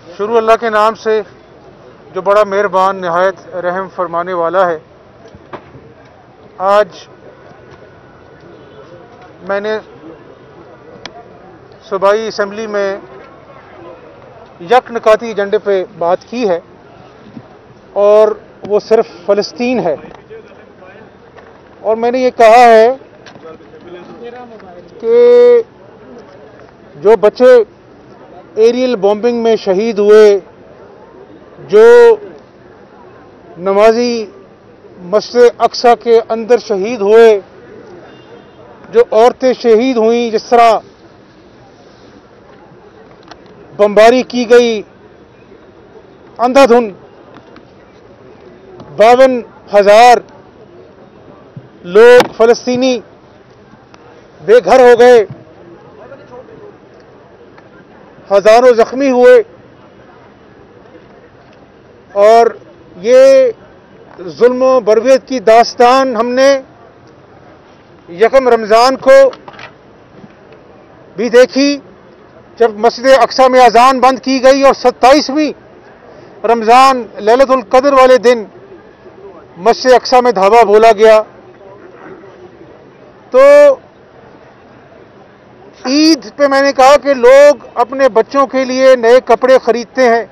शुरू अल्लाह के नाम से जो बड़ा मेहरबान नहायत रहम फरमाने वाला है। आज मैंने सूबाई असम्बली में यकनकाती एजेंडे पे बात की है और वो सिर्फ फ़लस्तीन है। और मैंने ये कहा है कि जो बच्चे एरियल बॉम्बिंग में शहीद हुए, जो नमाजी मस्जिद अक्सा के अंदर शहीद हुए, जो औरतें शहीद हुई, जिस तरह बमबारी की गई अंधाधुंध, 52,000 लोग फ़लस्तीनी बेघर हो गए, हजारों जख्मी हुए। और ये जुल्म बरवियत की दास्तान हमने यकम रमज़ान को भी देखी, जब मस्जिद अक्सा में अजान बंद की गई और 27वीं रमज़ान लैलतुल कद्र वाले दिन मस्जिद अक्सा में धावा बोला गया। तो ईद पे मैंने कहा कि लोग अपने बच्चों के लिए नए कपड़े खरीदते हैं,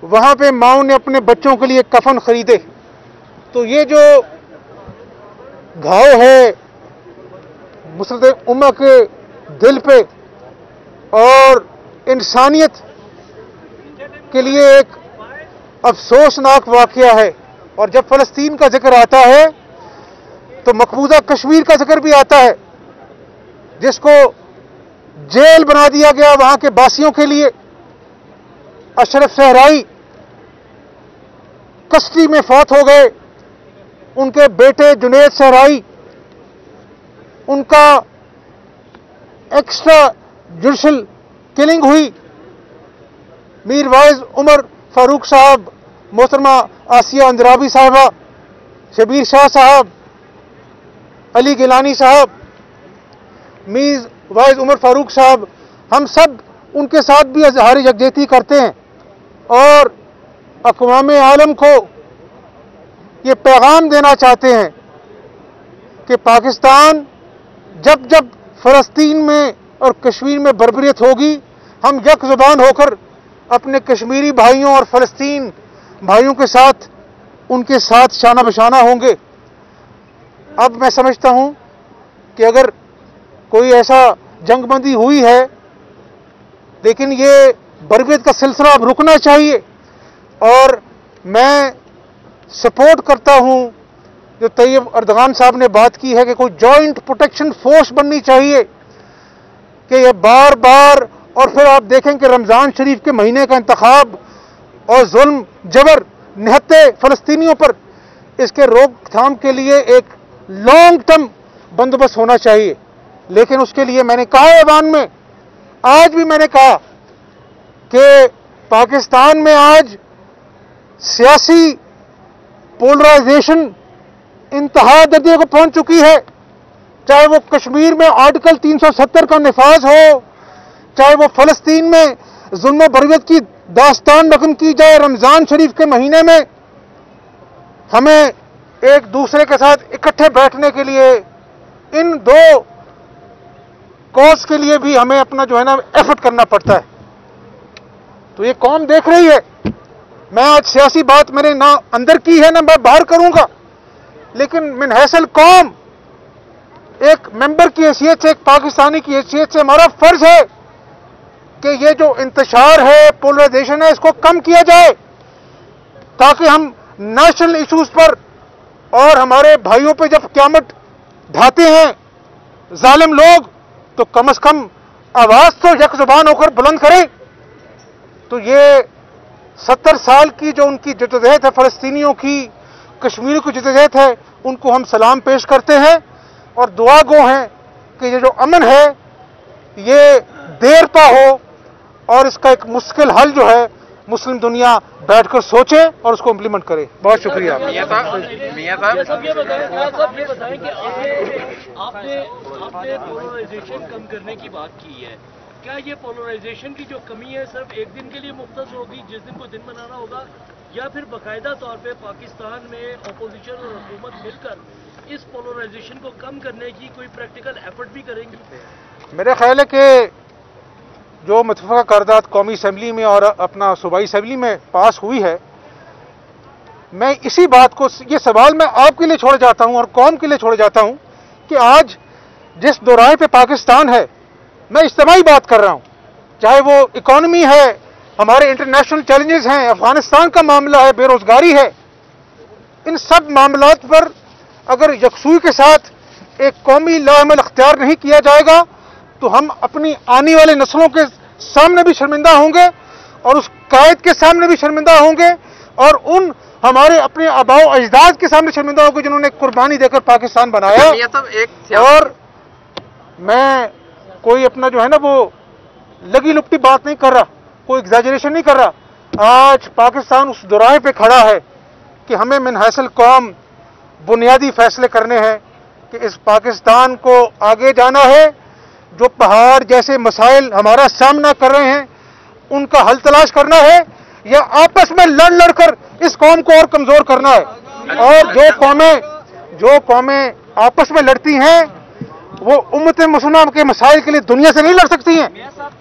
वहां पे माओ ने अपने बच्चों के लिए कफन खरीदे। तो ये जो घाव है मुस्लिम उम्मा के दिल पे और इंसानियत के लिए एक अफसोसनाक वाकया है। और जब फ़लस्तीन का जिक्र आता है तो मकबूजा कश्मीर का जिक्र भी आता है, जिसको जेल बना दिया गया वहां के बासियों के लिए। अशरफ सहराई कस्टडी में फौत हो गए, उनके बेटे जुनैद सहराई, उनका एक्स्ट्रा जुडिशल किलिंग हुई। मीर वाइज उमर फारूक साहब, मोहतरमा आसिया अंद्राबी साहबा, शबीर शाह साहब, अली गिलानी साहब, मीर वाइज उमर फारूक साहब, हम सब उनके साथ भी इज़हार यकजहती करते हैं और अक़वाम आलम को ये पैगाम देना चाहते हैं कि पाकिस्तान जब जब फ़लस्तीन में और कश्मीर में बर्बरियत होगी, हम यक ज़ुबान होकर अपने कश्मीरी भाइयों और फ़लस्तीन भाइयों के साथ उनके साथ शाना बशाना होंगे। अब मैं समझता हूं कि अगर कोई ऐसा जंगबंदी हुई है, लेकिन ये बर्बरियत का सिलसिला अब रुकना चाहिए। और मैं सपोर्ट करता हूं जो तैयब अर्दगान साहब ने बात की है कि कोई जॉइंट प्रोटेक्शन फोर्स बननी चाहिए, कि ये बार बार और फिर आप देखें कि रमज़ान शरीफ के महीने का इंतखाब और जुल्म जबर निहत्ते फ़लस्तीनियों पर, इसके रोकथाम के लिए एक लॉन्ग टर्म बंदोबस्त होना चाहिए। लेकिन उसके लिए मैंने कहा ऐवान में, आज भी मैंने कहा कि पाकिस्तान में आज सियासी पोलराइजेशन इंतहा दर्जे को पहुंच चुकी है। चाहे वो कश्मीर में आर्टिकल 370 का निफाज हो, चाहे वो फ़लस्तीन में जुल्म बरवियत की दास्तान नक़ल की जाए रमज़ान शरीफ के महीने में। हमें एक दूसरे के साथ इकट्ठे बैठने के लिए, इन दो कॉज के लिए भी हमें अपना जो है ना एफर्ट करना पड़ता है। तो ये कौम देख रही है। मैं आज सियासी बात मैंने ना अंदर की है ना मैं बाहर करूंगा, लेकिन मिन हैसल कौम, एक मेंबर की हैसियत से, एक पाकिस्तानी की हैसियत से हमारा फर्ज है कि ये जो इंतशार है, पोलराइजेशन है, इसको कम किया जाए, ताकि हम नेशनल इश्यूज पर और हमारे भाइयों पे जब क़यामत ढाते हैं जालिम लोग, तो कम से कम आवाज तो यक ज़ुबान होकर बुलंद करें। तो ये 70 साल की जो उनकी जद्दोजहद है, फ़लस्तीनियों की, कश्मीरियों की जद्दोजहद है, उनको हम सलाम पेश करते हैं और दुआ गो हैं कि ये जो अमन है ये देर पा हो और इसका एक मुश्किल हल जो है मुस्लिम दुनिया बैठकर सोचे और उसको इम्प्लीमेंट करे। बहुत शुक्रिया। मियां साहब ये बताएं कि आपने पोलराइजेशन कम करने की बात की है, क्या ये पोलराइजेशन की जो कमी है सिर्फ एक दिन के लिए मुख्तस होगी, जिस दिन को दिन मनाना होगा, या फिर बाकायदा तौर पे पाकिस्तान में अपोजिशन और हुकूमत मिलकर इस पोलराइजेशन को कम करने की कोई प्रैक्टिकल एफर्ट भी करेंगी? मेरा ख्याल है कि जो मुतफ़क़ा करारदाद कौमी असम्बली में और अपना सूबाई असम्बली में पास हुई है, मैं इसी बात को, ये सवाल मैं आपके लिए छोड़ जाता हूं और कौम के लिए छोड़ जाता हूं कि आज जिस दौराहे पे पाकिस्तान है, मैं इज्तिमाई बात कर रहा हूं, चाहे वो इकॉनमी है, हमारे इंटरनेशनल चैलेंजेस हैं, अफगानिस्तान का मामला है, बेरोजगारी है, इन सब मामलात पर अगर यकसुई के साथ एक कौमी लाअमल अख्तियार नहीं किया जाएगा तो हम अपनी आने वाले नस्लों के सामने भी शर्मिंदा होंगे और उस कायद के सामने भी शर्मिंदा होंगे और उन हमारे अपने आबाओ अजदाद के सामने शर्मिंदा होंगे जिन्होंने कुर्बानी देकर पाकिस्तान बनाया। और मैं कोई अपना जो है ना वो लगी लुपटी बात नहीं कर रहा, कोई एग्जैजरेशन नहीं कर रहा। आज पाकिस्तान उस दुराहे पे खड़ा है कि हमें मिन हासिल कौम बुनियादी फैसले करने हैं कि इस पाकिस्तान को आगे जाना है, जो पहाड़ जैसे मसाइल हमारा सामना कर रहे हैं उनका हल तलाश करना है, या आपस में लड़ लड़कर इस कौम को और कमजोर करना है। और जो कौमें आपस में लड़ती हैं वो उम्मत मुसलमान के मसाइल के लिए दुनिया से नहीं लड़ सकती हैं,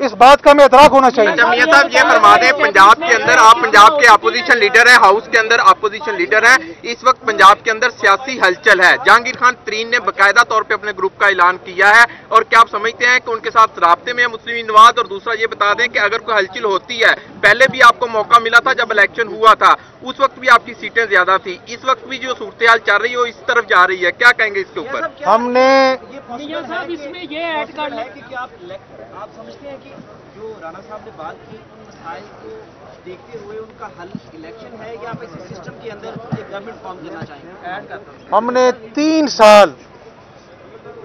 इस बात का हमें इदराक होना चाहिए। मियां साहब ये फरमा दें, पंजाब के अंदर आप पंजाब के अपोजिशन लीडर हैं, हाउस के अंदर अपोजिशन लीडर हैं, इस वक्त पंजाब के अंदर सियासी हलचल है। जहांगीर खान तरीन ने बाकायदा तौर पे अपने ग्रुप का ऐलान किया है, और क्या आप समझते हैं कि उनके साथ राब्ते में है मुस्लिम नवाज? और दूसरा ये बता दें कि अगर कोई हलचल होती है, पहले भी आपको मौका मिला था जब इलेक्शन हुआ था, उस वक्त भी आपकी सीटें ज्यादा थी, इस वक्त भी जो सूरत हाल चल रही है वो इस तरफ जा रही है, क्या कहेंगे इसके ऊपर? हमने इसमें ये ऐड कर है कि आप समझते हैं कि जो राणा साहब ने बात की उन मसाइल को देखते हुए उनका हल इलेक्शन है, या आप इसी सिस्टम के अंदर एक गवर्नमेंट फॉर्म करना चाहेंगे? ऐड करते हैं हमने 3 साल,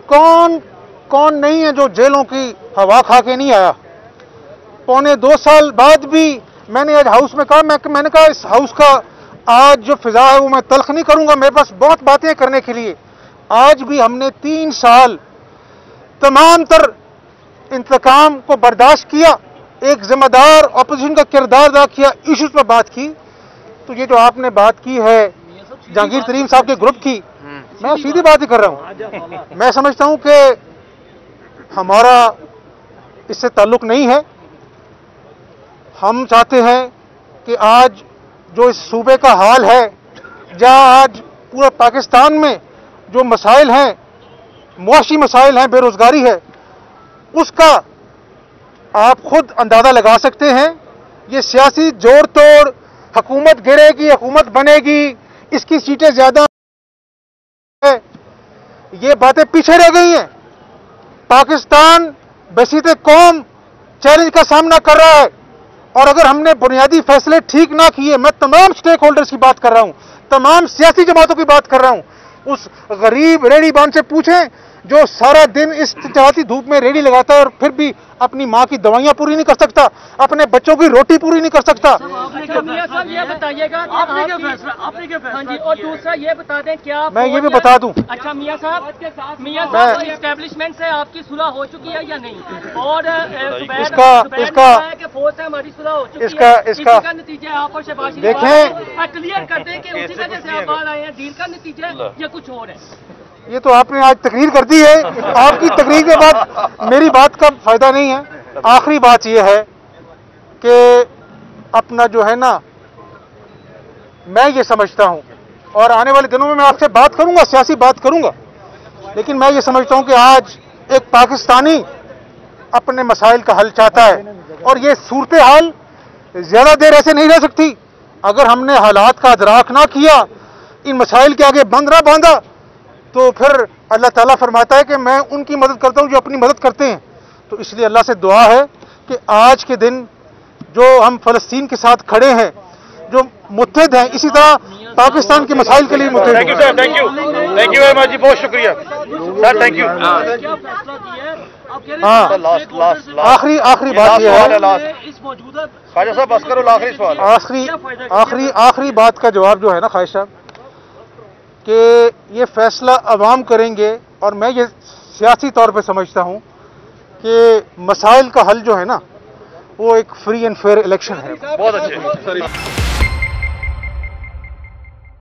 कौन नहीं है जो जेलों की हवा खा के नहीं आया। पौने 2 साल बाद भी मैंने आज हाउस में कहा, मैंने कहा इस हाउस का आज जो फिजा है वो मैं तल्ख नहीं करूंगा, मेरे पास बहुत बातें करने के लिए। आज भी हमने 3 साल तमाम तर इंतकाम को बर्दाश्त किया, एक जिम्मेदार अपोजिशन का किरदार अदा किया, इश्यूज पर बात की। तो ये जो आपने बात की है जहांगीर तरीन साहब के ग्रुप की, मैं सीधी बात ही कर रहा हूं। मैं समझता हूं कि हमारा इससे ताल्लुक नहीं है। हम चाहते हैं कि आज जो इस सूबे का हाल है, जहां आज पूरे पाकिस्तान में जो मसाइल हैं, मुआशी मसाइल हैं, बेरोजगारी है, उसका आप खुद अंदाजा लगा सकते हैं। ये सियासी जोड़ तोड़, हुकूमत गिरेगी, हुकूमत बनेगी, इसकी सीटें ज्यादा है, ये बातें पीछे रह गई हैं। पाकिस्तान बसीते कौम चैलेंज का सामना कर रहा है, और अगर हमने बुनियादी फैसले ठीक ना किए, मैं तमाम स्टेक होल्डर्स की बात कर रहा हूं, तमाम सियासी जमातों की बात कर रहा हूं, उस गरीब रेडी बान से पूछें जो सारा दिन इस चाहती धूप में रेडी लगाता है और फिर भी अपनी माँ की दवाइयां पूरी नहीं कर सकता, अपने बच्चों की रोटी पूरी नहीं कर सकता। मियां साहब ये बताइएगा आपने क्या फैसला? हाँ जी, और दूसरा ये बता दें क्या मैं ये भी बता दूं। अच्छा मियां साहब एस्टेब्लिशमेंट से आपकी सुलह हो चुकी है या नहीं? और फोर्स है हमारी सुलह हो चुकी है, इसका नतीजा आप और शहबाज देखें, क्लियर कर दें कि उसी वजह से आप बाहर आए हैं, डील का नतीजा है या कुछ और है? ये तो आपने आज तकरीर कर दी है, आपकी तकरीर के बाद मेरी बात का फायदा नहीं है। आखिरी बात यह है कि अपना जो है ना, मैं ये समझता हूं, और आने वाले दिनों में मैं आपसे बात करूंगा, सियासी बात करूंगा, लेकिन मैं ये समझता हूं कि आज एक पाकिस्तानी अपने मसाइल का हल चाहता है, और ये सूरत हाल ज्यादा देर ऐसे नहीं रह सकती। अगर हमने हालात का अदराक ना किया, इन मसाइल के आगे बंद ना बांधा, तो फिर अल्लाह ताला फरमाता है कि मैं उनकी मदद करता हूं जो अपनी मदद करते हैं। तो इसलिए अल्लाह से दुआ है कि आज के दिन जो हम फलस्तीन के साथ खड़े हैं, जो मुत्तहिद हैं, इसी तरह पाकिस्तान के मसाइल के लिए मुत्तहिद हैं। थैंक यू वेरी मच जी, बहुत शुक्रिया सर, थैंक यू। हाँ, आखिरी बात यह है, ख्वाजा साहब बस करो, आखिरी सवाल, आखिरी बात का जवाब जो है ना ख्वाजा साहब, कि ये फैसला अवाम करेंगे, और मैं ये सियासी तौर पे समझता हूं कि मसाइल का हल जो है ना वो एक फ्री एंड फेयर इलेक्शन है। बहुत अच्छे।